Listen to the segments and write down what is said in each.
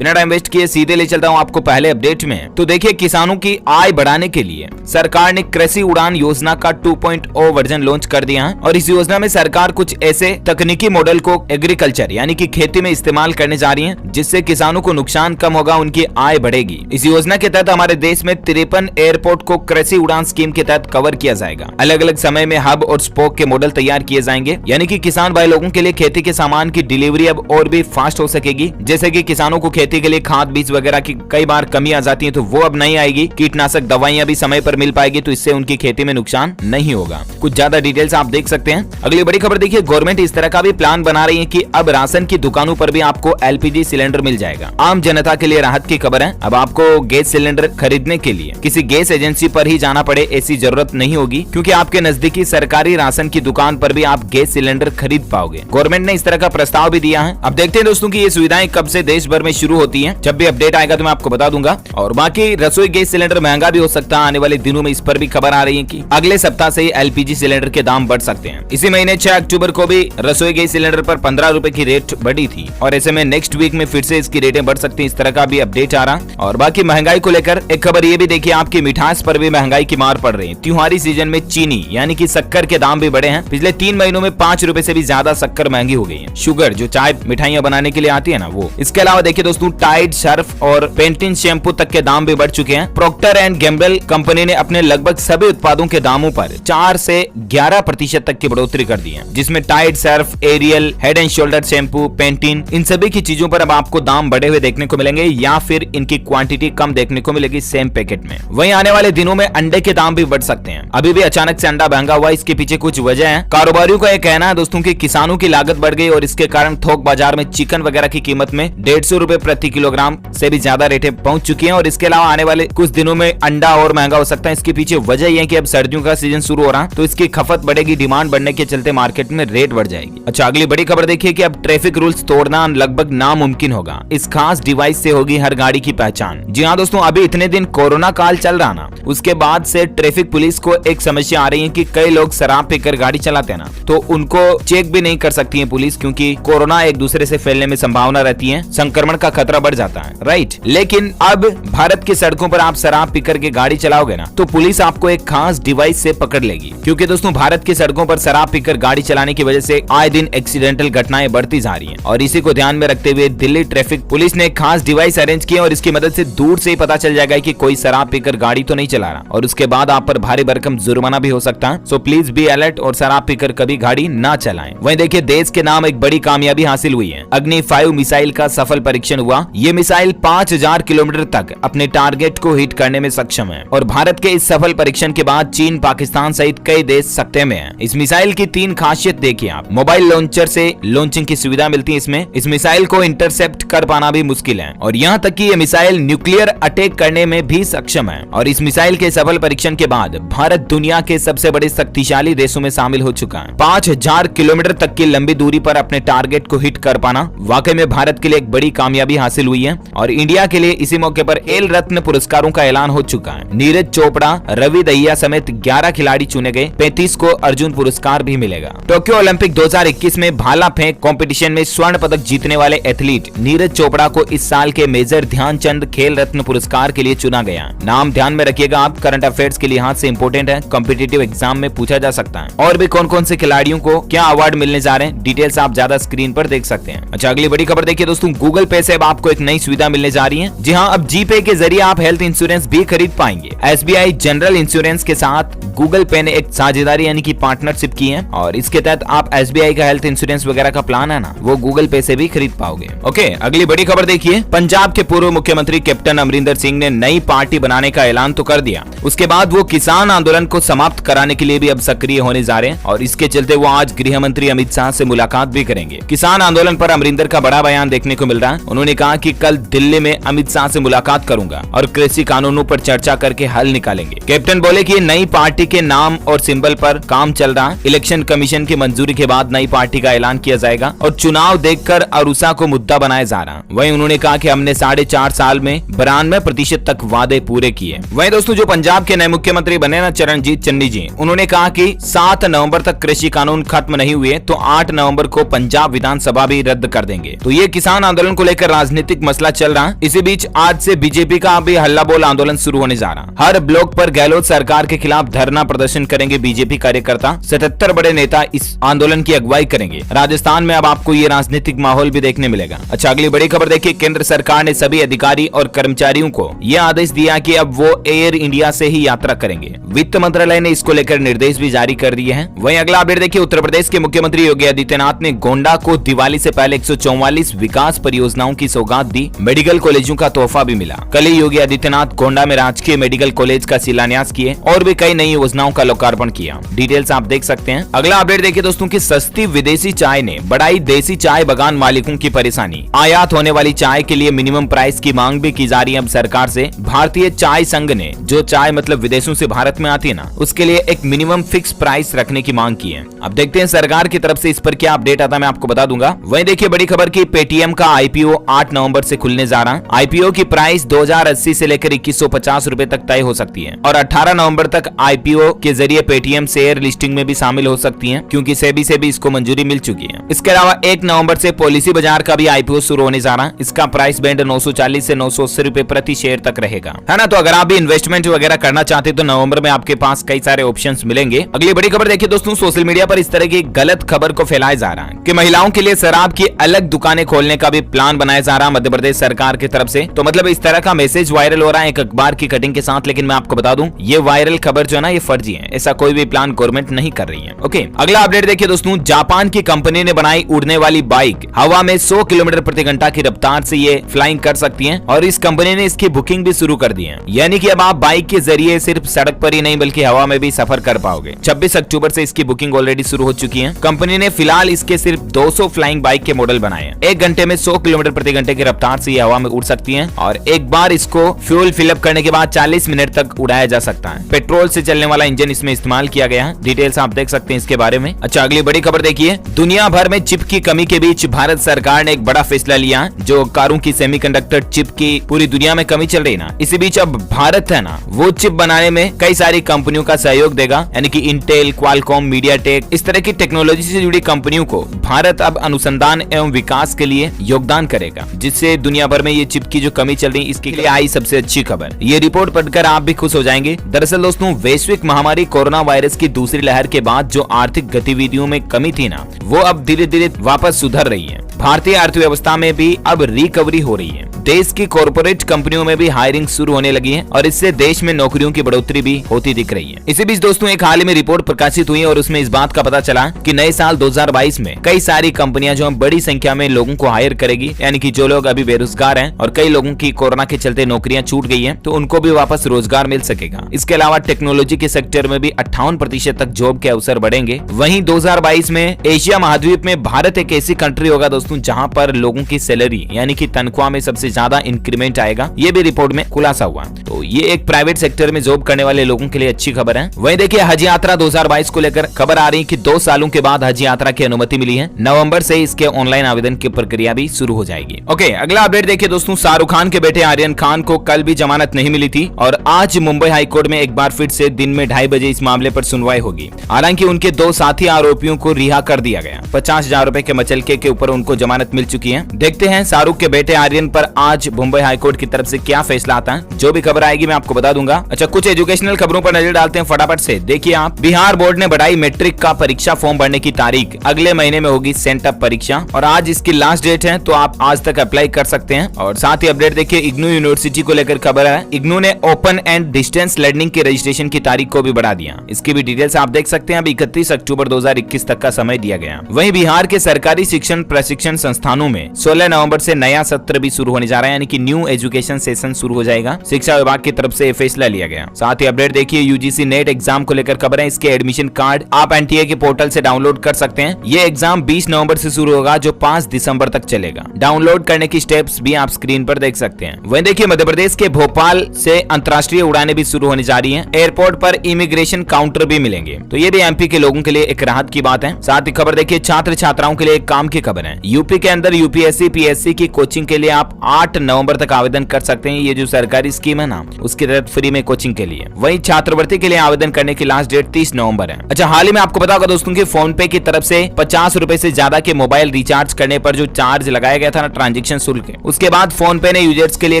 बिना time waste किए सीधे ले चलता हूं आपको पहले अपडेट में। तो देखिए, किसानों की आय बढ़ाने के लिए सरकार ने कृषि उड़ान योजना का 2.0 वर्जन लॉन्च कर दिया है और इस योजना में सरकार कुछ ऐसे तकनीकी मॉडल को एग्रीकल्चर यानी कि खेती में इस्तेमाल करने जा रही है जिससे किसानों को नुकसान कम होगा, उनकी आय बढ़ेगी। इस योजना के तहत हमारे देश में 53 एयरपोर्ट को कृषि उड़ान स्कीम के तहत कवर किया जाएगा। अलग अलग समय में हब और स्पोक के मॉडल तैयार किए जाएंगे, यानी कि किसान भाई लोगों के लिए खेती के सामान की डिलीवरी अब और भी फास्ट हो सकेगी। जैसे कि किसानों को खेती के लिए खाद बीज वगैरह की कई बार कमी आ जाती है, तो वो अब नहीं आएगी। कीटनाशक दवाइयां भी समय पर मिल पाएगी, तो इससे उनकी खेती में नुकसान नहीं होगा। कुछ ज्यादा डिटेल्स आप देख सकते हैं। अगली बड़ी खबर देखिए, गवर्नमेंट इस तरह का भी प्लान बना रही है कि अब राशन की दुकानों पर भी आपको एलपीजी सिलेंडर मिल जाएगा। आम जनता के लिए राहत की खबर है। अब आपको गैस सिलेंडर खरीदने के लिए किसी गैस एजेंसी पर ही जाना पड़े ऐसी जरूरत नहीं होगी, क्योंकि आपके नजदीकी सरकारी राशन की दुकान पर भी आप गैस सिलेंडर खरीद पाओगे। गवर्नमेंट ने इस तरह का प्रस्ताव भी दिया है। अब देखते हैं दोस्तों की ये सुविधाएं कब से देश भर में शुरू होती है। जब भी अपडेट आएगा तो मैं आपको बता दूंगा। और बाकी रसोई गैस सिलेंडर महंगा भी हो सकता है। आने वाले दिनों में इस पर भी खबर आ रही है कि अगले सप्ताह से ही एलपीजी सिलेंडर के दाम बढ़ सकते हैं। इसी महीने 6 अक्टूबर को भी रसोई गैस सिलेंडर पर 15 रुपए की रेट बढ़ी थी और ऐसे में नेक्स्ट वीक में फिर से इसकी रेटें बढ़ सकती है। इस तरह का भी अपडेट आ रहा। और बाकी महंगाई को लेकर एक खबर ये भी देखिए, आपकी मिठास पर भी महंगाई की मार पड़ रही है। त्योहारी सीजन में चीनी यानी कि शक्कर के दाम भी बढ़े हैं। पिछले 3 महीनों में 5 रुपए से भी ज्यादा शक्कर महंगी हो गई है। शुगर जो चाय मिठाइयां बनाने के लिए आती है ना, वो। इसके अलावा देखिए दोस्तों, टाइड सर्फ और पेंटिन शैम्पू तक के दाम भी बढ़ चुके हैं। प्रॉक्टर एंड गैम्बल कंपनी ने अपने लगभग सभी उत्पादों के दामों पर 4 से 11% तक की बढ़ोतरी कर दी है, जिसमें Tide Surf, Ariel, Head and Shoulder shampoo, Pantene, इन सभी की चीजों पर अब आपको दाम बढ़े हुए देखने को मिलेंगे या फिर इनकी क्वांटिटी कम देखने को मिलेगी सेम पैकेट में। वहीं आने वाले दिनों में अंडे के दाम भी बढ़ सकते हैं। अभी भी अचानक से अंडा महंगा हुआ, इसके पीछे कुछ वजह है। कारोबारियों का यह कहना है दोस्तों की किसानों की लागत बढ़ गई और इसके कारण थोक बाजार में चिकन वगैरह की कीमत में 150 रुपए प्रति किलोग्राम से भी ज्यादा रेटें पहुंच चुकी हैं। और इसके अलावा आने वाले कुछ दिनों में अंडा और महंगा हो सकता है। इसके पीछे वजह यह है कि अब सर्दियों का सीजन शुरू हो रहा है, तो इसकी खपत बढ़ेगी, डिमांड बढ़ने के चलते मार्केट में रेट बढ़ जाएगी। अच्छा, अगली बड़ी खबर देखिए कि अब ट्रैफिक रूल्स तोड़ना लगभग नामुमकिन होगा। इस खास डिवाइस से होगी हर गाड़ी की पहचान। जी हाँ दोस्तों, अभी इतने दिन कोरोना काल चल रहा ना, उसके बाद से ट्रैफिक पुलिस को एक समस्या आ रही है कि कई लोग शराब पीकर गाड़ी चलाते हैं ना, तो उनको चेक भी नहीं कर सकती है पुलिस, क्योंकि कोरोना एक दूसरे से फैलने में संभावना रहती है, संक्रमण का खतरा बढ़ जाता है, राइट। लेकिन अब भारत की सड़कों पर आप शराब पीकर के गाड़ी चलाओगे ना, तो पुलिस आपको एक खास डिवाइस से पकड़ लेगी। क्योंकि दोस्तों, भारत की सड़कों पर शराब पीकर गाड़ी चलाने की वजह से आए दिन एक्सीडेंटल घटनाएं बढ़ती जा रही हैं और इसी को ध्यान में रखते हुए दिल्ली ट्रैफिक पुलिस ने एक खास डिवाइस अरेंज किया और इसकी मदद से दूर से ही पता चल जाएगा कि कोई शराब पीकर गाड़ी तो नहीं चला रहा, और उसके बाद आप पर भारी भरकम जुर्माना भी हो सकता है। सो प्लीज बी अलर्ट और शराब पीकर कभी गाड़ी ना चलाएं। वहीं देखिए, देश के नाम एक बड़ी कामयाबी हासिल हुई है। अग्नि 5 मिसाइल का सफल परीक्षण हुआ। ये मिसाइल 5000 किलोमीटर तक अपने टारगेट को हिट करने में सक्षम है और भारत के इस सफल परीक्षण के बाद चीन, पाकिस्तान सहित कई देश सकते में हैं। इस मिसाइल की 3 खासियत देखिए आप। मोबाइल लॉन्चर से लॉन्चिंग की सुविधा मिलती है इसमें। इस मिसाइल को इंटरसेप्ट कर पाना भी मुश्किल है और यहाँ तक कि ये मिसाइल न्यूक्लियर अटैक करने में भी सक्षम है। और इस मिसाइल के सफल परीक्षण के बाद भारत दुनिया के सबसे बड़े शक्तिशाली देशों में शामिल हो चुका है। 5000 किलोमीटर तक की लंबी दूरी पर अपने टारगेट को हिट कर पाना वाकई में भारत के लिए एक बड़ी कामयाबी हासिल हुई है। और इंडिया के लिए इसी मौके पर खेल रत्न पुरस्कारों का ऐलान हो चुका है। नीरज चोपड़ा, रवि दहिया समेत 11 खिलाड़ी चुने गए। 35 को अर्जुन पुरस्कार भी मिलेगा। टोक्यो ओलंपिक 2021 में भाला फेंक कंपटीशन में स्वर्ण पदक जीतने वाले एथलीट नीरज चोपड़ा को इस साल के मेजर ध्यानचंद खेल रत्न पुरस्कार के लिए चुना गया। नाम ध्यान में रखिएगा आप, करंट अफेयर्स के लिहाज से इंपोर्टेंट है, कॉम्पिटिटिव एग्जाम में पूछा जा सकता है। और भी कौन कौन से खिलाड़ियों को क्या अवार्ड मिलने जा रहे हैं, डिटेल्स आप ज्यादा स्क्रीन पर देख सकते हैं। अच्छा, अगली बड़ी खबर देखिए दोस्तों, गूगल पे से अब आपको एक नई सुविधा मिलने जा रही है। जी हाँ, अब जीपे के जरिए आप हेल्थ इंश्योरेंस भी खरीद पाएंगे। एसबीआई जनरल इंश्योरेंस के साथ गूगल पे ने एक साझेदारी यानी कि पार्टनरशिप की है और इसके तहत आप एसबीआई का हेल्थ इंश्योरेंस वगैरह का प्लान है ना, वो गूगल पे से भी खरीद पाओगे। ओके, अगली बड़ी खबर देखिए, पंजाब के पूर्व मुख्यमंत्री कैप्टन अमरिंदर सिंह ने नई पार्टी बनाने का ऐलान तो कर दिया। उसके बाद वो किसान आंदोलन को समाप्त कराने के लिए भी अब सक्रिय होने जा रहे हैं और इसके चलते वो आज गृह मंत्री अमित शाह से मुलाकात भी करेंगे। किसान आंदोलन पर अमरिंदर का बड़ा बयान देखने को मिल रहा है। उन्होंने कहा कि कल दिल्ली में अमित शाह से मुलाकात करूंगा और कृषि कानूनों पर चर्चा करके हल निकालेंगे। कैप्टन बोले कि नई पार्टी के नाम और सिंबल पर काम चल रहा है। इलेक्शन कमीशन की मंजूरी के बाद नई पार्टी का ऐलान किया जाएगा और चुनाव देखकर अरूसा को मुद्दा बनाया जा रहा है। वहीं उन्होंने कहा कि हमने 4.5 साल में 92% तक वादे पूरे किए। वहीं दोस्तों, जो पंजाब के नए मुख्यमंत्री बने ना, चरणजीत चन्नी जी, उन्होंने कहा कि 7 नवंबर तक कृषि कानून खत्म नहीं हुए तो 8 नवंबर को पंजाब विधानसभा भी रद्द कर देंगे। तो ये किसान आंदोलन को लेकर राजनीतिक मसला चल रहा। इसी बीच आज से बीजेपी का भी हल्ला बोल आंदोलन शुरू होने जा रहा। हर ब्लॉक पर गहलोत सरकार के खिलाफ धरना प्रदर्शन करेंगे बीजेपी कार्यकर्ता। 77 बड़े नेता इस आंदोलन की अगुवाई करेंगे। राजस्थान में अब आपको ये राजनीतिक माहौल भी देखने मिलेगा। अच्छा, अगली बड़ी खबर देखिए, केंद्र सरकार ने सभी अधिकारी और कर्मचारियों को यह आदेश दिया कि अब वो एयर इंडिया से ही यात्रा करेंगे। वित्त मंत्रालय ने इसको लेकर निर्देश भी जारी कर दिए हैं। वहीं अगला अपडेट देखिए, उत्तर प्रदेश के मुख्यमंत्री योगी आदित्यनाथ ने गोंडा को दिवाली से पहले 144 विकास परियोजनाओं की सौगात दी। मेडिकल कॉलेजों का तोहफा भी मिला। कल ही योगी आदित्यनाथ गोंडा में राजकीय मेडिकल कॉलेज का शिलान्यास किए और भी कई नई योजनाओं का लोकार्पण किया। डिटेल्स आप देख सकते हैं। अगला अपडेट देखिए दोस्तों की सस्ती विदेशी चाय ने बढ़ाई देसी चाय बागान मालिकों की परेशानी। आयात होने वाली चाय के लिए मिनिमम प्राइस की मांग भी की जा रही है अब सरकार से। भारतीय चाय संघ ने जो चाय मतलब विदेशों से भारत में आती है ना, उसके लिए एक मिनिमम फिक्स प्राइस रखने की मांग की है। अब देखते हैं सरकार की तरफ से इस पर क्या अपडेट आता है, मैं आपको बता दूंगा। वहीं देखिए बड़ी खबर की पेटीएम का आईपीओ 8 नवंबर से खुलने जा रहा है। आईपीओ की प्राइस 2080 से लेकर 2150 रुपए तक तय हो सकती है और 18 नवंबर तक आईपीओ के जरिए पेटीएम शेयर लिस्टिंग में भी शामिल हो सकती है, क्योंकि सेबी से भी इसको मंजूरी मिल चुकी है। इसके अलावा 1 नवंबर से पॉलिसी बाजार का भी आईपीओ शुरू होने जा रहा है। इसका प्राइस बैंड 940 से 980 रुपए प्रति शेयर तक रहेगा, है ना। तो अगर आप भी इन्वेस्टमेंट वगैरह करना चाहते तो नवंबर में आपके पास कई सारे ऑप्शंस मिलेंगे। अगली बड़ी खबर देखिए दोस्तों, सोशल मीडिया पर इस तरह की गलत खबर को फैलाया जा रहा है कि महिलाओं के लिए शराब की अलग दुकानें खोलने का भी प्लान बनाया जा रहा है मध्य प्रदेश सरकार की तरफ से। तो मतलब इस तरह का मैसेज वायरल हो रहा है एक अखबार की कटिंग के साथ, लेकिन मैं आपको बता दूं ये वायरल खबर जो है ना, ये फर्जी है। ऐसा कोई भी प्लान गवर्नमेंट नहीं कर रही है। ओके, अगला अपडेट देखिए दोस्तों, जापान की कंपनी ने बनाई उड़ने वाली बाइक। हवा में 100 किलोमीटर प्रति घंटा की रफ्तार से ये फ्लाइंग कर सकती है और इस कंपनी ने इसकी बुकिंग भी शुरू कर दी है। यानी कि अब आप बाइक के जरिए सिर्फ सड़क पर ही नहीं बल्कि हवा में भी सफर कर पाओगे। 26 अक्टूबर से इसकी बुकिंग ऑलरेडी शुरू हो चुकी है। कंपनी ने फिलहाल इसके सिर्फ 200 फ्लाइंग बाइक के मॉडल बनाए हैं। 1 घंटे में 100 किलोमीटर प्रति घंटे की रफ्तार से ये हवा में उड़ सकती हैं और एक बार इसको फ्यूल फिलअप करने के बाद 40 मिनट तक उड़ाया जा सकता है। पेट्रोल से चलने वाला इंजन इसमें इस्तेमाल किया गया है। डिटेल्स आप देख सकते हैं इसके बारे में। अच्छा, अगली बड़ी खबर देखिए, दुनिया भर में चिप की कमी के बीच भारत सरकार ने एक बड़ा फैसला लिया। जो कारों की सेमीकंडक्टर चिप की पूरी दुनिया में कमी चल रही है ना, इसी बीच अब भारत है ना, वो चिप बनाने में कई सारी कंपनियों का सहयोग देगा। यानी कि इंटेल, क्वालकॉम, मीडियाटेक, इस तरह की टेक्नोलॉजी से जुड़ी कंपनियों को भारत अब अनुसंधान एवं विकास के लिए योगदान करेगा, जिससे दुनिया भर में ये चिप की जो कमी चल रही है इसके लिए आई सबसे अच्छी खबर। ये रिपोर्ट पढ़कर आप भी खुश हो जाएंगे। दरअसल दोस्तों, वैश्विक महामारी कोरोना वायरस की दूसरी लहर के बाद जो आर्थिक गतिविधियों में कमी थी ना, वो अब धीरे धीरे वापस सुधर रही है। भारतीय अर्थव्यवस्था में भी अब रिकवरी हो रही है। देश की कॉर्पोरेट कंपनियों में भी हायरिंग शुरू होने लगी है और इससे देश में नौकरियों की बढ़ोतरी भी होती दिख रही है। इसी बीच दोस्तों, एक हाल ही में रिपोर्ट प्रकाशित हुई और उसमें इस बात का पता चला कि नए साल 2022 में कई सारी कंपनियां जो बड़ी संख्या में लोगों को हायर करेगी। यानी कि जो लोग अभी बेरोजगार हैं और कई लोगों की कोरोना के चलते नौकरियां छूट गई हैं, तो उनको भी वापस रोजगार मिल सकेगा। इसके अलावा टेक्नोलॉजी के सेक्टर में भी 58% तक जॉब के अवसर बढ़ेंगे। वहीं 2022 में एशिया महाद्वीप में भारत एक ऐसी कंट्री होगा दोस्तों जहां पर लोगों की सैलरी यानी कि तनख्वाह में सबसे ज्यादा इंक्रीमेंट आएगा। ये भी रिपोर्ट में खुलासा हुआ। तो ये एक प्राइवेट सेक्टर में जॉब करने वाले लोगों के लिए अच्छी खबर है। वहीं देखिए, हज यात्रा 2022 को लेकर खबर आ रही है कि 2 सालों के बाद हज यात्रा की अनुमति मिली है। नवंबर से इसके ऑनलाइन आवेदन की प्रक्रिया भी शुरू हो जाएगी। ओके, अगला अपडेट देखिए दोस्तों, शाहरुख खान के बेटे आर्यन खान को कल भी जमानत नहीं मिली थी और आज मुंबई हाईकोर्ट में एक बार फिर से दिन में 2:30 बजे इस मामले पर सुनवाई होगी। हालांकि उनके 2 साथी आरोपियों को रिहा कर दिया गया। 50,000 रुपए के मचलके के ऊपर उनको जमानत मिल चुकी है। देखते हैं शाहरुख के बेटे आर्यन पर आज मुंबई हाईकोर्ट की तरफ से क्या फैसला आता है। जो भी खबर आएगी मैं आपको बता दूंगा। अच्छा, कुछ एजुकेशनल खबरों पर नजर डालते हैं फटाफट से। देखिए आप, बिहार बोर्ड ने बढ़ाई मैट्रिक का परीक्षा फॉर्म भरने की तारीख। अगले महीने में होगी सेंटअप परीक्षा और आज इसकी लास्ट डेट है, तो आप आज तक अप्लाई कर सकते हैं। और साथ ही अपडेट देखिए, इग्नू यूनिवर्सिटी को लेकर खबर है। इग्नू ने ओपन एंड डिस्टेंस लर्निंग के रजिस्ट्रेशन की तारीख को भी बढ़ा दिया। इसकी भी डिटेल्स आप देख सकते हैं। अब 31 अक्टूबर 2021 तक का समय दिया गया। वहीं बिहार के सरकारी शिक्षण प्रशिक्षण संस्थानों में 16 नवंबर से नया सत्र भी शुरू होने जा रहा है, यानी कि न्यू एजुकेशन सेशन शुरू हो जाएगा। शिक्षा विभाग की तरफ से फैसला लिया गया। साथ ही अपडेट देखिए, यूजीसी नेट एग्जाम को लेकर खबर है। इसके एडमिशन कार्ड आप एनटीए के पोर्टल से डाउनलोड कर सकते हैं। ये एग्जाम 20 नवंबर से शुरू होगा जो 5 दिसंबर तक चलेगा। डाउनलोड करने की स्टेप्स भी आप स्क्रीन पर देख सकते हैं। वहीं देखिए, मध्य प्रदेश के भोपाल से अंतर्राष्ट्रीय उड़ानें भी शुरू होने जा रही हैं। एयरपोर्ट पर इमिग्रेशन काउंटर भी मिलेंगे, तो ये भी एमपी के लोगों के लिए एक राहत की बात है। साथ ही खबर देखिए, छात्र छात्राओं के लिए एक काम की खबर है। यूपी के अंदर यूपीएससी पीएससी की कोचिंग के लिए आप 8 नवंबर तक आवेदन कर सकते हैं। ये जो सरकारी स्कीम है ना, उसके तहत फ्री में कोचिंग के लिए। वहीं छात्रवृत्ति के लिए आवेदन करने की लास्ट डेट 30 नवंबर है। अच्छा, हाल ही में आपको पता होगा दोस्तों कि फोन पे की तरफ से 50 रुपए से ज्यादा के मोबाइल रिचार्ज करने पर जो चार्ज लगाया गया था ना, ट्रांजेक्शन शुल्क है। उसके बाद फोन पे ने यूजर्स के लिए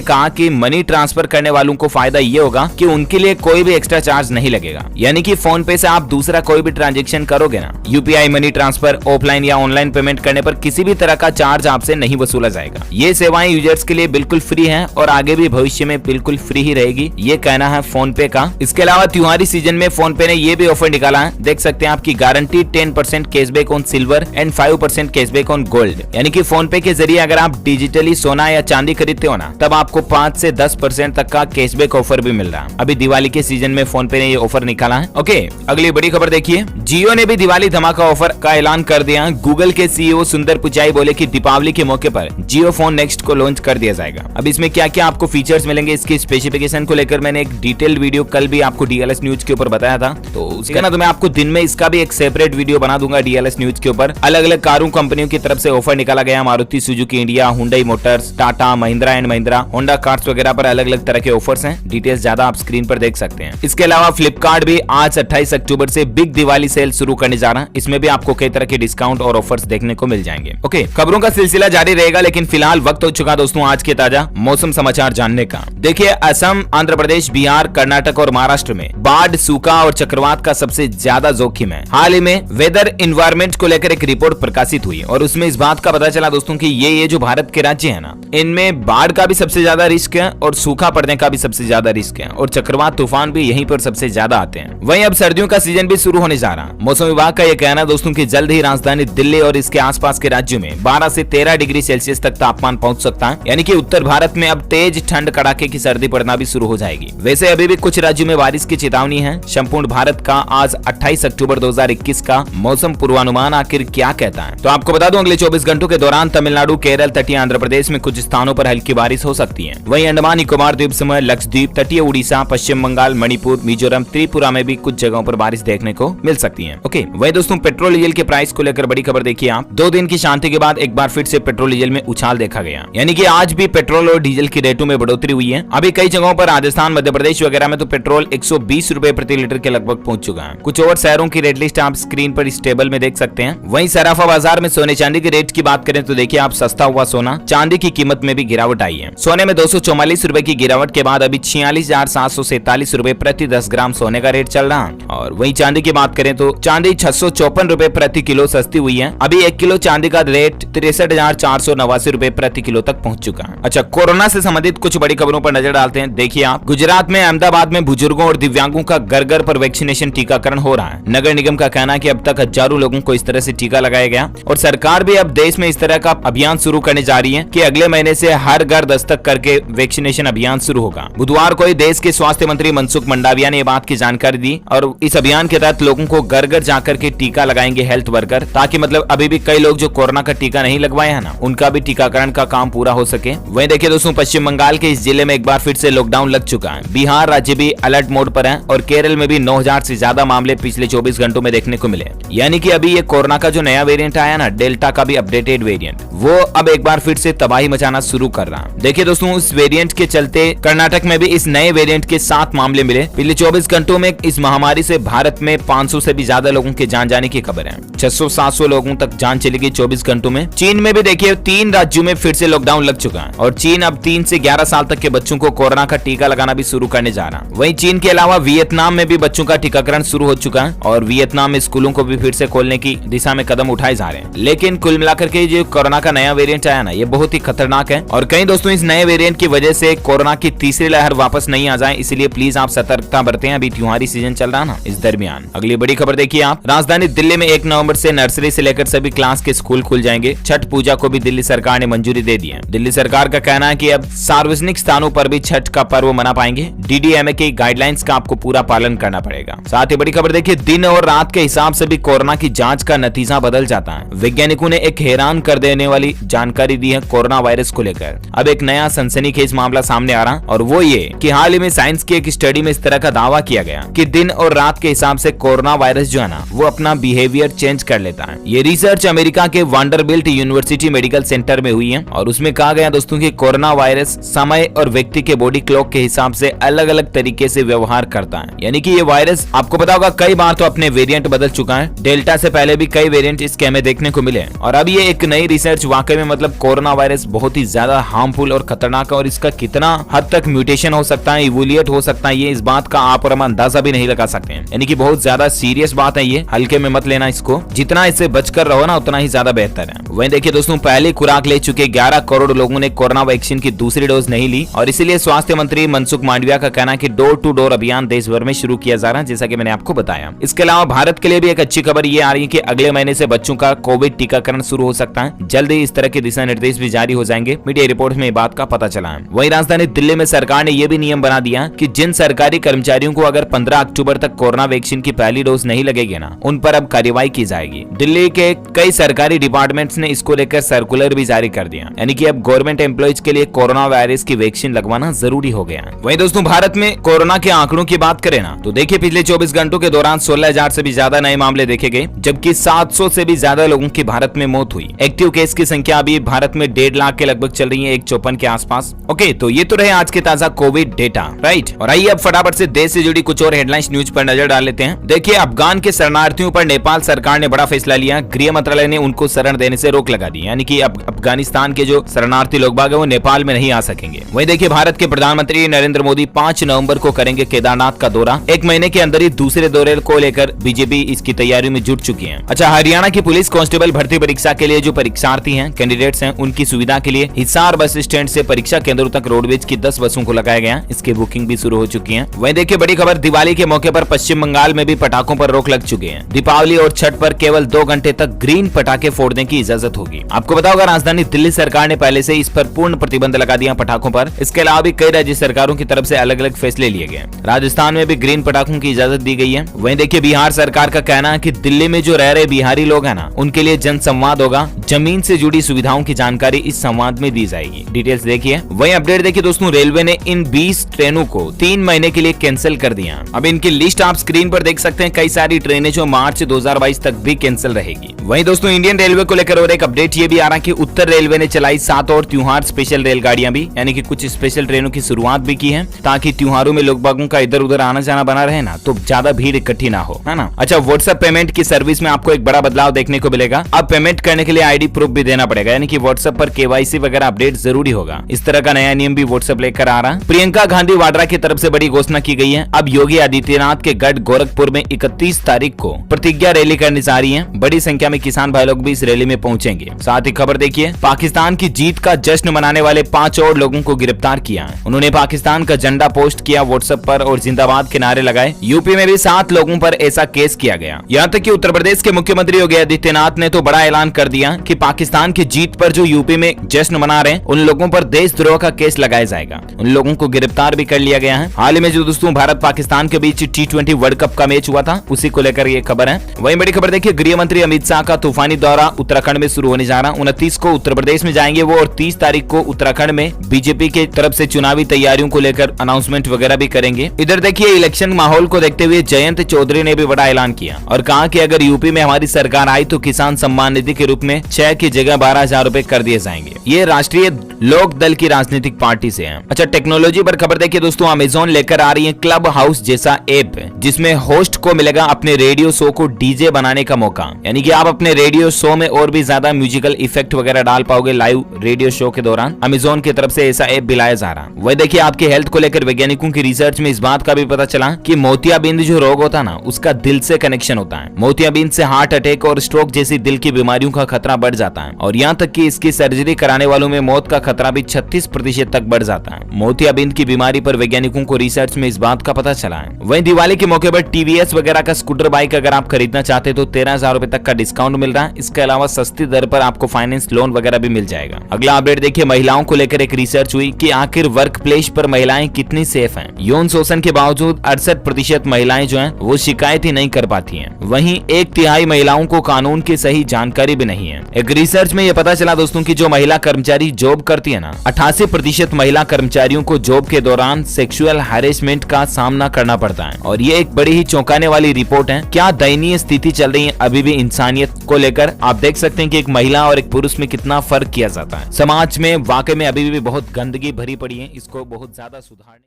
कहा कि मनी ट्रांसफर करने वालों को फायदा ये होगा कि उनके लिए कोई भी एक्स्ट्रा चार्ज नहीं लगेगा, यानी कि फोन पे से आप दूसरा कोई भी ट्रांजेक्शन करोगे ना, यूपीआई मनी ट्रांसफर ऑफलाइन या ऑनलाइन पेमेंट करने पर किसी भी तरह का चार्ज आपसे नहीं वसूला जाएगा। ये सेवाएं यूजर्स के लिए बिल्कुल फ्री हैं और आगे भी भविष्य में बिल्कुल फ्री ही रहेगी, ये कहना है फोन पे का। इसके अलावा त्योहारी सीजन में फोन पे ने ये भी ऑफर निकाला है, देख सकते हैं आपकी guarantee 10% cashback on silver and 5% cashback on gold, यानी कि फोन पे के जरिए अगर आप डिजिटली सोना या चांदी खरीदते हो ना, तब आपको 5 से 10% तक का कैशबैक ऑफर भी मिल रहा है। अभी दिवाली के सीजन में फोन पे ने ये ऑफर निकाला है। ओके, अगली बड़ी खबर देखिए, जियो ने भी दिवाली धमाका ऑफर का ऐलान कर दिया। गूगल के सीईओ सुंदर पिचाई बोले कि दीपावली के मौके पर जियो फोन नेक्स्ट को लॉन्च कर दिया जाएगा। अब इसमें क्या क्या आपको फीचर्स मिलेंगे, इसकी स्पेसिफिकेशन को लेकर मैंने एक डिटेल्ड वीडियो कल भी आपको डीएलएस न्यूज के ऊपर बताया था, तो उसका ना तो मैं आपको दिन में इसका भी एक सेपरेट वीडियो बना दूंगा डीएलएस न्यूज के ऊपर। अलग अलग कारों कंपनियों की तरफ से ऑफर निकाला गया, Maruti Suzuki India, Hyundai Motors, Tata, Mahindra and Mahindra, Honda cars वगैरह पर अलग अलग तरह के ऑफर्स हैं। डिटेल्स ज्यादा आप स्क्रीन पर देख सकते हैं। इसके अलावा फ्लिपकार्ट भी आज 28 अक्टूबर से बिग दिवाली सेल शुरू करने जा रहा है। इसमें भी आपको कई तरह के डिस्काउंट और ऑफर्स देखने को मिल जाएंगे। ओके, खबरों का सिलसिला जारी रहेगा, लेकिन फिलहाल वक्त हो चुका दोस्तों आज के ताजा मौसम समाचार जानने का। देखिए, असम, आंध्र प्रदेश, बिहार, कर्नाटक और महाराष्ट्र में बाढ़, सूखा और चक्रवात का सबसे ज्यादा जोखिम है। हाल ही में वेदर इन्वायरमेंट को लेकर एक रिपोर्ट प्रकाशित हुई और उसमें इस बात का पता चला दोस्तों कि ये जो भारत के राज्य है ना, इनमें बाढ़ का भी सबसे ज्यादा रिस्क है और सूखा पड़ने का भी सबसे ज्यादा रिस्क है और चक्रवात तूफान भी यहीं पर सबसे ज्यादा आते हैं। वहीं अब सर्दियों का सीजन भी शुरू होने जा रहा। मौसम विभाग का यह कहना दोस्तों कि जल्द ही राजधानी दिल्ली और इसके आसपास के राज्यों में 12 से 13 डिग्री सेल्सियस तक तापमान पहुंच सकता है, यानी कि उत्तर भारत में अब तेज ठंड कड़ाके की सर्दी पड़ना भी शुरू हो जाएगी। वैसे अभी भी कुछ राज्यों में बारिश की चेतावनी है। संपूर्ण भारत का आज 28 अक्टूबर 2021 का मौसम पूर्वानुमान आखिर क्या कहता है, तो आपको बता दूं अगले 24 घंटों के दौरान तमिलनाडु, केरल, तटीय आंध्र प्रदेश में कुछ स्थानों पर हल्की बारिश हो सकती है। वहीं अंडमान निकोबार द्वीप समूह, लक्षद्वीप, तटीय उड़ीसा, पश्चिम बंगाल, मणिपुर, मिजोरम, त्रिपुरा में भी कुछ जगहों पर बारिश देखने को मिल सकती है। ओके, वहीं दोस्तों पेट्रोल डीजल के प्राइस को लेकर बड़ी खबर देखिए आप। 2 दिन की शांति के बाद एक बार फिर से पेट्रोल डीजल में उछाल देखा गया, यानी कि आज भी पेट्रोल और डीजल की रेटों में बढ़ोतरी हुई है। अभी कई जगहों पर राजस्थान, मध्य प्रदेश वगैरह में तो पेट्रोल 120 रुपए प्रति लीटर के लगभग पहुंच चुका है। कुछ और शहरों की रेट लिस्ट आप स्क्रीन पर इस टेबल में देख सकते हैं। वहीं सराफा बाजार में सोने चांदी के रेट की बात करें तो देखिए आप, सस्ता हुआ सोना, चांदी की कीमत में भी गिरावट आई है। सोने में 244 रुपए की गिरावट के बाद अभी 46,747 रुपए प्रति 10 ग्राम सोने का रेट चल रहा है। और वहीं चांदी की बात करें तो चांदी 654 रुपए प्रति किलो सस्ती हुई है। अभी 1 किलो चांदी का रेट 63,489 रुपए प्रति किलो तक पहुंच चुका है। अच्छा, कोरोना से संबंधित कुछ बड़ी खबरों पर नजर डालते हैं। देखिए आप, गुजरात में अहमदाबाद में बुजुर्गों और दिव्यांगों का घर घर पर वैक्सीनेशन टीकाकरण हो रहा है। नगर निगम का कहना है कि अब तक हजारों लोगों को इस तरह से टीका लगाया गया और सरकार भी अब देश में इस तरह का अभियान शुरू करने जा रही है कि अगले महीने से हर घर दस्तक करके वैक्सीनेशन अभियान शुरू होगा। बुधवार को देश के स्वास्थ्य मंत्री मनसुख मंडाविया ने ये बात की जानकारी दी और इस अभियान के तहत लोगों को घर घर जाकर के टीका लगाएंगे हेल्थ वर्कर, ताकि मतलब अभी भी कई लोग जो कोरोना का टीका नहीं लगवाए हैं ना, उनका भी टीकाकरण का काम पूरा हो सके। वहीं देखिए दोस्तों, पश्चिम बंगाल के इस जिले में एक बार फिर से लॉकडाउन लग चुका है। बिहार राज्य भी अलर्ट मोड पर है और केरल में भी 9000 से ज्यादा मामले पिछले 24 घंटों में देखने को मिले, यानी कि अभी ये कोरोना का जो नया वेरिएंट आया ना, डेल्टा का भी अपडेटेड वेरिएंट, वो अब एक बार फिर से तबाही मचाना शुरू कर रहा है। देखिए दोस्तों, इस वेरिएंट के चलते कर्नाटक में भी इस नए वेरिएंट के 7 मामले मिले। पिछले 24 घंटों में इस महामारी से भारत में 500 से भी ज्यादा लोगों के जान जाने की खबर है। 600-700 लोगों तक जान चली गई 24 घंटों में। चीन में भी देखिए 3 राज्यों में फिर से लॉकडाउन लग चुका है और चीन अब 3 से 11 साल तक के बच्चों को कोरोना का टीका लगाना भी शुरू करने जा रहा है। वहीं चीन के अलावा वियतनाम में भी बच्चों का टीकाकरण शुरू हो चुका है और वियतनाम में स्कूलों को भी फिर से खोलने की दिशा में कदम उठाए जा रहे हैं। लेकिन कुल मिलाकर के जो कोरोना का नया वेरिएंट आया ना, ये बहुत ही खतरनाक है और कई दोस्तों इस नए वेरिएंट की वजह से कोरोना की तीसरी लहर वापस नहीं आ जाए, इसलिए प्लीज आप सतर्कता बरतें। अभी त्योहारी सीजन चल रहा ना, इस दरमियान अगली बड़ी खबर देखिए आप। राजधानी दिल्ली में 1 नवंबर से नर्सरी से लेकर सभी क्लास के स्कूल खुल जाएंगे। छठ पूजा को भी दिल्ली सरकार ने मंजूरी दे दी है। दिल्ली सरकार का कहना है कि अब सार्वजनिक स्थानों पर भी छठ का पर्व मना पाएंगे। डीडीएमए के गाइडलाइंस का आपको पूरा पालन करना पड़ेगा। साथ ही बड़ी खबर देखिए, दिन और रात के हिसाब से भी कोरोना की जांच का नतीजा बदल जाता है। वैज्ञानिकों ने एक हैरान कर देने वाली जानकारी दी है कोरोना वायरस को लेकर। अब एक नया सनसनीखेज मामला सामने आ रहा और वो ये कि हाल ही में साइंस की एक स्टडी में इस तरह का दावा किया गया कि दिन और रात के हिसाब से कोरोना वायरस जो है ना, वो अपना बिहेवियर चेंज कर लेता है। ये रिसर्च अमेरिका के वांडरबिल्ट यूनिवर्सिटी मेडिकल सेंटर में हुई है और उसमें कहा गया दोस्तों कि कोरोना वायरस समय और व्यक्ति के बॉडी क्लॉक के हिसाब से अलग अलग तरीके से व्यवहार करता है। यानी कि ये वायरस आपको पता होगा कई बार तो अपने वेरिएंट बदल चुका है। डेल्टा से पहले भी कई वेरिएंट इसके हमें देखने को मिले और अब ये एक नई रिसर्च वाकई में मतलब कोरोना वायरस बहुत ही ज्यादा हार्मफुल और खतरनाक है और इसका कितना हद तक म्यूटेशन हो सकता है, इवोल्यूट हो सकता है, ये इस बात का आप और हम अंदाजा भी नहीं लगा सकते हैं। यानी कि बहुत ज्यादा सीरियस बात है, ये हल्के में मत लेना इसको। जितना इससे बचकर रहो ना उतना ही ज्यादा बेहतर है। वहीं देखिए दोस्तों, पहली खुराक ले चुके 11 करोड़ लोगों ने कोरोना वैक्सीन की दूसरी डोज नहीं ली और इसीलिए स्वास्थ्य मंत्री मनसुख मांडविया का कहना है कि डोर टू डोर अभियान देश भर में शुरू किया जा रहा है, जैसा कि मैंने आपको बताया। इसके अलावा भारत के लिए भी एक अच्छी खबर ये आ रही है कि अगले महीने से बच्चों का कोविड टीकाकरण शुरू हो सकता है। जल्द ही इस तरह के दिशा निर्देश भी जारी हो जाएंगे। मीडिया रिपोर्ट में बात का पता चला है। वहीं राजधानी दिल्ली में सरकार ने यह भी नियम बना दिया कि जिन सरकारी कर्मचारियों को अगर 15 अक्टूबर तक कोरोना वैक्सीन की पहली डोज नहीं लगेगी ना, उन पर अब कार्रवाई की जाएगी। दिल्ली के कई सरकारी डिपार्टमेंट्स ने इसको लेकर सर्कुलर भी जारी कर दिया, यानी कि अब गवर्नमेंट एम्प्लॉइज के लिए कोरोना वायरस की वैक्सीन लगवाना जरूरी हो गया है। वहीं दोस्तों, भारत में कोरोना के आंकड़ों की बात करें ना, तो देखिए पिछले 24 घंटों के दौरान 16,000 से भी ज्यादा नए मामले देखे गए, जबकि 700 से भी ज्यादा लोगों की भारत में मौत हुई। एक्टिव केस की संख्या अभी भारत में 1.5 लाख के लगभग चल रही है, 154 के आसपास। ओके, तो ये तो रहे आज के ताजा कोविड डेटा, राइट। और आइए अब फटाफट से देश से जुड़ी कुछ और हेडलाइंस न्यूज पर नजर डाल लेते हैं। देखिए, अफगान के शरणार्थियों पर नेपाल सरकार ने बड़ा फैसला लिया। गृह मंत्रालय ने उनको शरण देने से रोक लगा दी, यानी कि अब अफगानिस्तान के जो शरणार्थी लोग बाग है वो नेपाल में नहीं आ सकेंगे। वहीं देखिए, भारत के प्रधानमंत्री नरेंद्र मोदी 5 नवंबर को करेंगे केदारनाथ का दौरा। एक महीने के अंदर ही दूसरे दौरे को लेकर बीजेपी इसकी तैयारी में जुट चुकी है। अच्छा, हरियाणा की पुलिस कांस्टेबल भर्ती परीक्षा के लिए जो परीक्षार्थी हैं, कैंडिडेट्स हैं, उनकी सुविधा के लिए हिसार बस स्टैंड से परीक्षा केंद्रों तक रोडवेज की 10 बसों को लगाया गया। इसकी बुकिंग भी शुरू हो चुकी है। वहीं देखिए, बड़ी खबर, दिवाली के मौके पर पश्चिम बंगाल में भी पटाखों पर रोक लग चुकी है। दीपावली और छठ पर केवल 2 घंटे तक ग्रीन पटाखे फोड़ने की इजाजत होगी। आपको बताओ, अगर राजधानी दिल्ली सरकार ने पहले से इस पर पूर्ण प्रतिबंध लगा दिया पटाखों पर। इसके अलावा भी कई राज्य सरकारों की तरफ से अलग अलग फैसले लिए गए। राजस्थान में भी ग्रीन पटाखों की इजाजत दी गई है। वहीं देखिए, बिहार सरकार का कहना है कि दिल्ली में जो रह रहे बिहारी लोग हैं ना, उनके लिए जन संवाद होगा। जमीन से जुड़ी सुविधाओं की जानकारी इस संवाद में दी जाएगी। डिटेल्स देखिए। वहीं अपडेट देखिए दोस्तों, रेलवे ने इन 20 ट्रेनों को 3 महीने के लिए कैंसिल कर दिया। अब इनकी लिस्ट आप स्क्रीन पर देख सकते हैं। कई सारी ट्रेनें जो मार्च 2022 तक भी कैंसिल रहेगी। वहीं दोस्तों, इंडियन रेलवे को लेकर और एक अपडेट ये भी आ रहा है कि उत्तर रेलवे ने चलाई 7 और त्योहार स्पेशल रेलगाड़ियां भी, यानी कि कुछ स्पेशल ट्रेनों की शुरुआत भी की है, ताकि त्योहारों में लोग बागों का इधर उधर आना जाना बना रहे ना, तो ज्यादा भीड़ इकट्ठी ना हो, है ना। अच्छा, व्हाट्सएप पेमेंट की सर्विस में आपको एक बड़ा बदलाव देखने को मिलेगा। अब पेमेंट करने के लिए आईडी प्रूफ भी देना पड़ेगा, यानी कि व्हाट्सएप पर केवाईसी वगैरह अपडेट जरूरी होगा। इस तरह का नया नियम भी व्हाट्सएप लेकर आ रहा है। प्रियंका गांधी वाड्रा की तरफ से बड़ी घोषणा की गई है। अब योगी आदित्यनाथ के गढ़ गोरखपुर में 31 तारीख को प्रतिज्ञा रैली करनी जा रही है। बड़ी संख्या में किसान भाई लोग भी इस रैली में पहुंचेंगे। साथ ही खबर देखिए, पाकिस्तान की जीत का जश्न मनाने वाले 5 और लोगों को गिरफ्तार किया है। उन्होंने पाकिस्तान का झंडा पोस्ट किया व्हाट्सएप पर और जिंदाबाद के नारे लगाए। यूपी में भी 7 लोगों पर ऐसा केस किया गया। यहाँ तक कि उत्तर प्रदेश के मुख्यमंत्री योगी आदित्यनाथ ने तो बड़ा ऐलान कर दिया कि पाकिस्तान की जीत पर जो यूपी में जश्न मना रहे हैं, उन लोगों पर देशद्रोह का केस लगाया जाएगा। उन लोगों को गिरफ्तार भी कर लिया गया है। हाल ही में जो दोस्तों भारत पाकिस्तान के बीच T20 वर्ल्ड कप का मैच हुआ था, उसी को लेकर ये खबर है। वहीं बड़ी खबर देखिए, गृह मंत्री अमित शाह का तूफानी दौरा उत्तराखंड में शुरू होने जा रहा। 29 को उत्तर प्रदेश में जाएंगे वो और 30 तारीख को उत्तराखंड में बीजेपी के तरफ से चुनावी तैयारियों को लेकर अनाउंसमेंट वगैरह भी करेंगे। इधर देखिए, इलेक्शन माहौल को देखते हुए जयंत चौधरी ने भी बड़ा ऐलान किया और कहा कि अगर यूपी में हमारी सरकार आई तो किसान सम्मान निधि के रूप में 6 की जगह 12,000 रुपए कर दिए जाएंगे। ये राष्ट्रीय लोक दल की राजनीतिक पार्टी से है। अच्छा, टेक्नोलॉजी पर खबर देखिए दोस्तों, अमेज़न लेकर आ रही है क्लब हाउस जैसा ऐप, जिसमें होस्ट को मिलेगा अपने रेडियो शो को डीजे बनाने का मौका, यानी कि आप अपने रेडियो शो में और भी ज्यादा म्यूजिकल इफेक्ट वगैरह डाल पाओगे लाइव रेडियो शो के दौरान। अमेज़न की तरफ से ऐसा ऐप भी लाया जा रहा। वही देखिए, आपके हेल्थ को लेकर वैज्ञानिकों की रिसर्च में इस बात का भी पता चला कि मोतियाबिंद जो रोग होता है ना, उसका दिल से कनेक्शन होता है। मोतियाबिंद से हार्ट अटैक और स्ट्रोक जैसी दिल की बीमारियों का खतरा बढ़ जाता है और यहाँ तक कि इसकी सर्जरी कराने वालों में मौत का खतरा भी 36% तक बढ़ जाता है। मोतियाबिंद की बीमारी पर वैज्ञानिकों को रिसर्च में इस बात का पता चला है। वहीं दिवाली के मौके पर टीवीएस वगैरह का स्कूटर बाइक अगर आप खरीदना चाहते तो 13,000 रुपए तक का डिस्काउंट मिल रहा है। इसके अलावा सस्ती दर पर आपको फाइनेंस लोन वगैरह भी मिल जाएगा। अगला अपडेट देखिए, महिलाओं को लेकर एक रिसर्च हुई कि आखिर वर्क प्लेस पर महिलाएं कितनी सेफ हैं। यौन शोषण के बावजूद 68% महिलाएं जो हैं वो शिकायत ही नहीं कर पाती हैं। वहीं 1/3 महिलाओं को कानून की सही जानकारी भी नहीं है। एक रिसर्च में यह पता चला दोस्तों कि जो महिला कर्मचारी जॉब करती है ना, 88% महिला कर्मचारियों को जॉब के दौरान सेक्सुअल हैरेसमेंट का सामना करना पड़ता है और ये एक बड़ी ही चौंकाने वाली रिपोर्ट है। क्या दयनीय स्थिति चल रही है अभी भी इंसानियत को लेकर। आप देख सकते हैं कि एक महिला और एक पुरुष में कितना फर्क किया जाता है। समाज में वाकई में अभी भी बहुत गंदगी भरी पड़ी है, इसको बहुत ज्यादा सुधारने